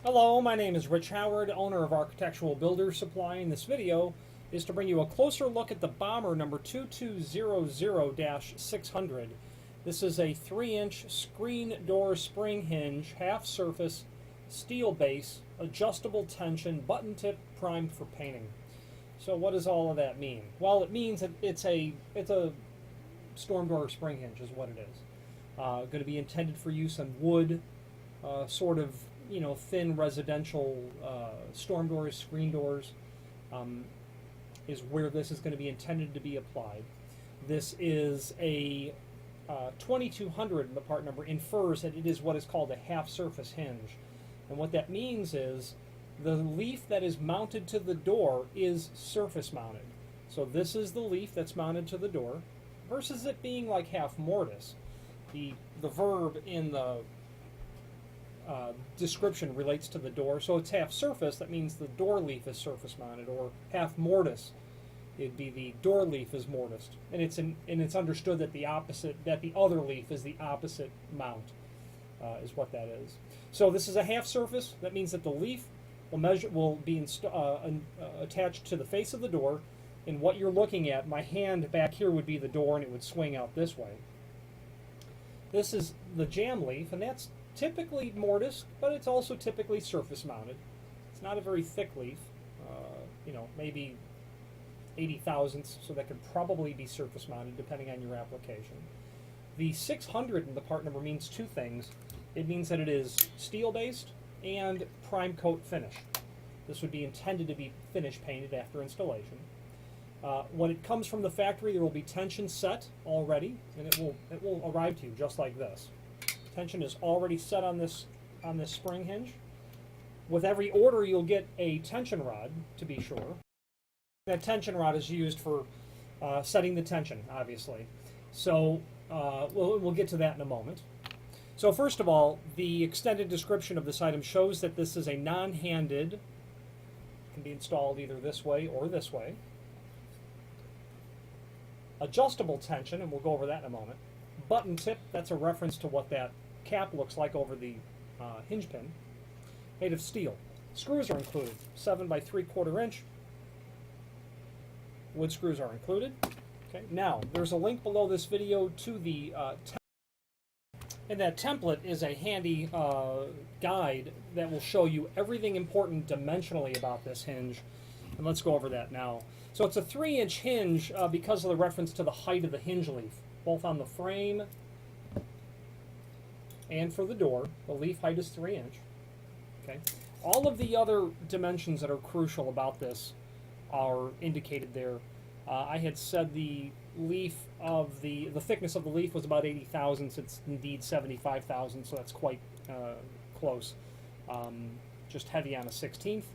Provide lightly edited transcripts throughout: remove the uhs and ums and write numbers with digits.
Hello, my name is Rich Howard, owner of Architectural Builder Supply, and this video is to bring you a closer look at the Bommer number 2200-600. This is a 3-inch screen door spring hinge, half surface, steel base, adjustable tension, button tip, primed for painting. So what does all of that mean? Well, it means that it's a storm door spring hinge is what it is. Going to be intended for use on wood, sort of thin residential storm doors, screen doors, is where this is going to be intended to be applied. This is a 2200, the part number infers that it is what is called a half surface hinge. And what that means is the leaf that is mounted to the door is surface mounted. So this is the leaf that's mounted to the door versus it being like half mortise. The verb in the description relates to the door, so it's half surface. That means the door leaf is surface mounted, or half mortise. It'd be the door leaf is mortised, and it's understood that the other leaf is the opposite mount, is what that is. So this is a half surface. That means that the leaf will be attached to the face of the door, and what you're looking at, my hand back here would be the door, and it would swing out this way. This is the jam leaf, and that's typically mortise, but it's also typically surface mounted. It's not a very thick leaf, maybe 80 thousandths, so that could probably be surface mounted depending on your application. The 600 in the part number means two things. It means that it is steel based and prime coat finish. This would be intended to be finish painted after installation. When it comes from the factory, there will be tension set already, and it will arrive to you just like this. Tension is already set on this spring hinge. With every order, you'll get a tension rod, to be sure. That tension rod is used for setting the tension, obviously. So we'll get to that in a moment. So first of all, the extended description of this item shows that this is a non-handed, can be installed either this way or this way. Adjustable tension, and we'll go over that in a moment. Button tip, that's a reference to what that cap looks like over the hinge pin. Made of steel. Screws are included, 7 by 3/4 inch. Wood screws are included. Okay. Now, there's a link below this video to the template. And that template is a handy guide that will show you everything important dimensionally about this hinge. And let's go over that now. So it's a 3-inch hinge because of the reference to the height of the hinge leaf, both on the frame and for the door. The leaf height is 3-inch. Okay. All of the other dimensions that are crucial about this are indicated there. I had said the leaf of the thickness of the leaf was about 80 thousandths. It's indeed 75 thousandths, so that's quite close. Just heavy on a 16th.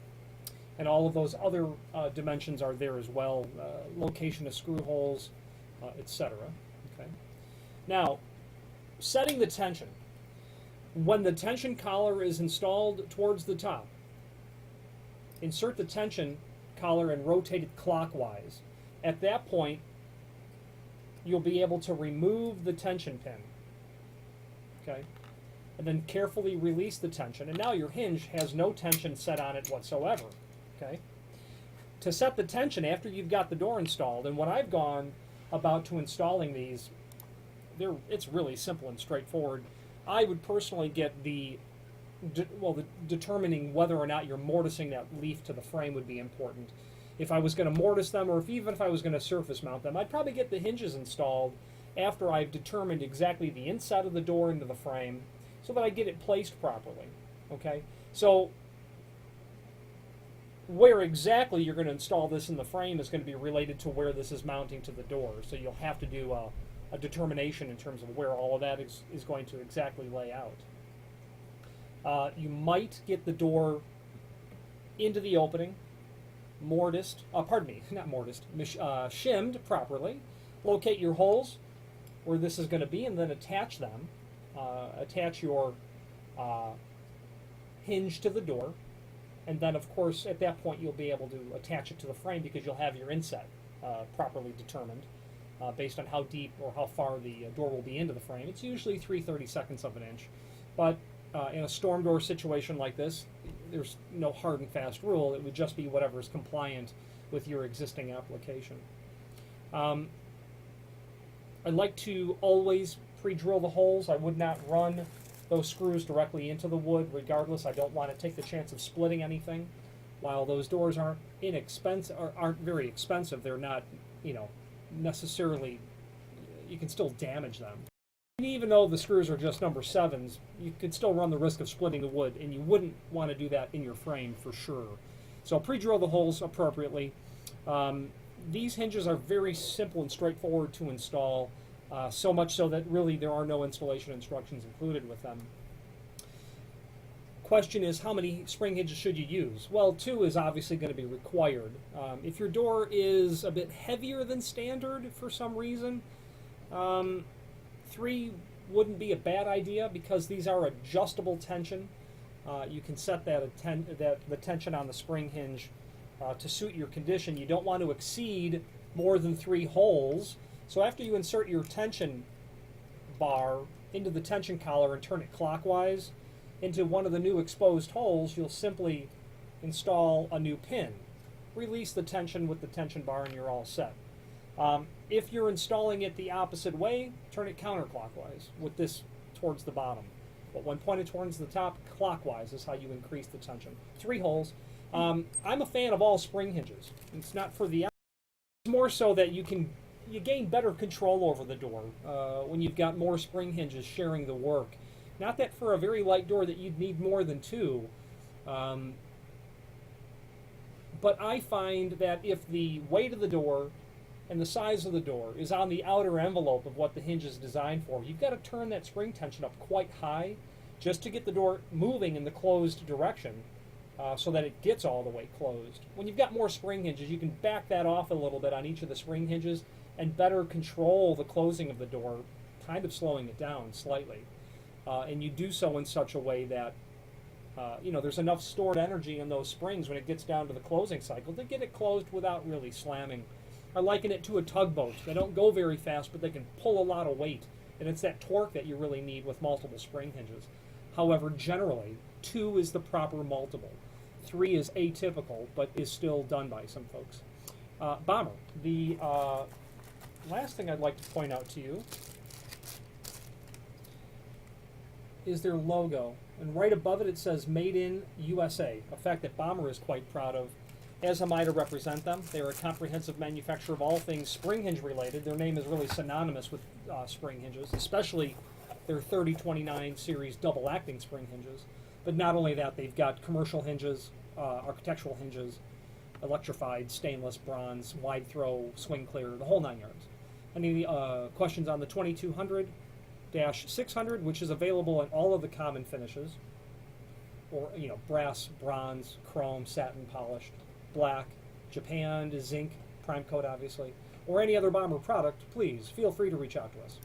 And all of those other dimensions are there as well. Location of screw holes, etc. Okay. Now, setting the tension. When the tension collar is installed towards the top, insert the tension collar and rotate it clockwise. At that point, you'll be able to remove the tension pin. Okay? And then carefully release the tension. And now your hinge has no tension set on it whatsoever. Okay? To set the tension after you've got the door installed, and when I've gone about to installing these, it's really simple and straightforward. I would personally get the determining whether or not you're mortising that leaf to the frame would be important. If I was going to mortise them, or even if I was going to surface mount them, I'd probably get the hinges installed after I've determined exactly the inside of the door into the frame so that I get it placed properly. Okay? So where exactly you're going to install this in the frame is going to be related to where this is mounting to the door. So you'll have to do a determination in terms of where all of that is going to exactly lay out. You might get the door into the opening, shimmed properly. Locate your holes where this is going to be and then attach them. Attach your hinge to the door. And then, of course, at that point, you'll be able to attach it to the frame because you'll have your inset properly determined based on how deep or how far the door will be into the frame. It's usually 3/32 of an inch. But in a storm door situation like this, there's no hard and fast rule. It would just be whatever is compliant with your existing application. I'd like to always pre-drill the holes. I would not run those screws directly into the wood regardless. I don't want to take the chance of splitting anything. While those doors aren't inexpensive or aren't very expensive, they're not, necessarily, you can still damage them. And even though the screws are just number 7s, you could still run the risk of splitting the wood, and you wouldn't want to do that in your frame for sure. So pre-drill the holes appropriately. These hinges are very simple and straightforward to install, so much so that really there are no installation instructions included with them. Question is, how many spring hinges should you use? Well, 2 is obviously going to be required. If your door is a bit heavier than standard for some reason, 3 wouldn't be a bad idea because these are adjustable tension. You can set the tension on the spring hinge to suit your condition. You don't want to exceed more than 3 holes. So after you insert your tension bar into the tension collar and turn it clockwise into one of the new exposed holes, you'll simply install a new pin. Release the tension with the tension bar and you're all set. If you're installing it the opposite way, turn it counterclockwise with this towards the bottom. But when pointed towards the top, clockwise is how you increase the tension. 3 holes. I'm a fan of all spring hinges. It's not for the... It's more so that you gain better control over the door when you've got more spring hinges sharing the work. Not that for a very light door that you'd need more than 2. But I find that if the weight of the door and the size of the door is on the outer envelope of what the hinge is designed for, you've got to turn that spring tension up quite high just to get the door moving in the closed direction so that it gets all the way closed. When you've got more spring hinges, you can back that off a little bit on each of the spring hinges and better control the closing of the door, kind of slowing it down slightly. And you do so in such a way that there's enough stored energy in those springs when it gets down to the closing cycle to get it closed without really slamming. I liken it to a tugboat. They don't go very fast, but they can pull a lot of weight. And it's that torque that you really need with multiple spring hinges. However, generally, 2 is the proper multiple. 3 is atypical, but is still done by some folks. Bommer. The last thing I'd like to point out to you is their logo. And right above it, it says Made in USA, a fact that Bommer is quite proud of, as am I to represent them. They are a comprehensive manufacturer of all things spring hinge related. Their name is really synonymous with spring hinges, especially their 3029 series double acting spring hinges. But not only that, they've got commercial hinges, architectural hinges, electrified, stainless, bronze, wide throw, swing clear, the whole 9 yards. Any questions on the 2200-600, which is available in all of the common finishes, or brass, bronze, chrome, satin polished, black, Japan, zinc, prime coat obviously, or any other Bommer product, please feel free to reach out to us.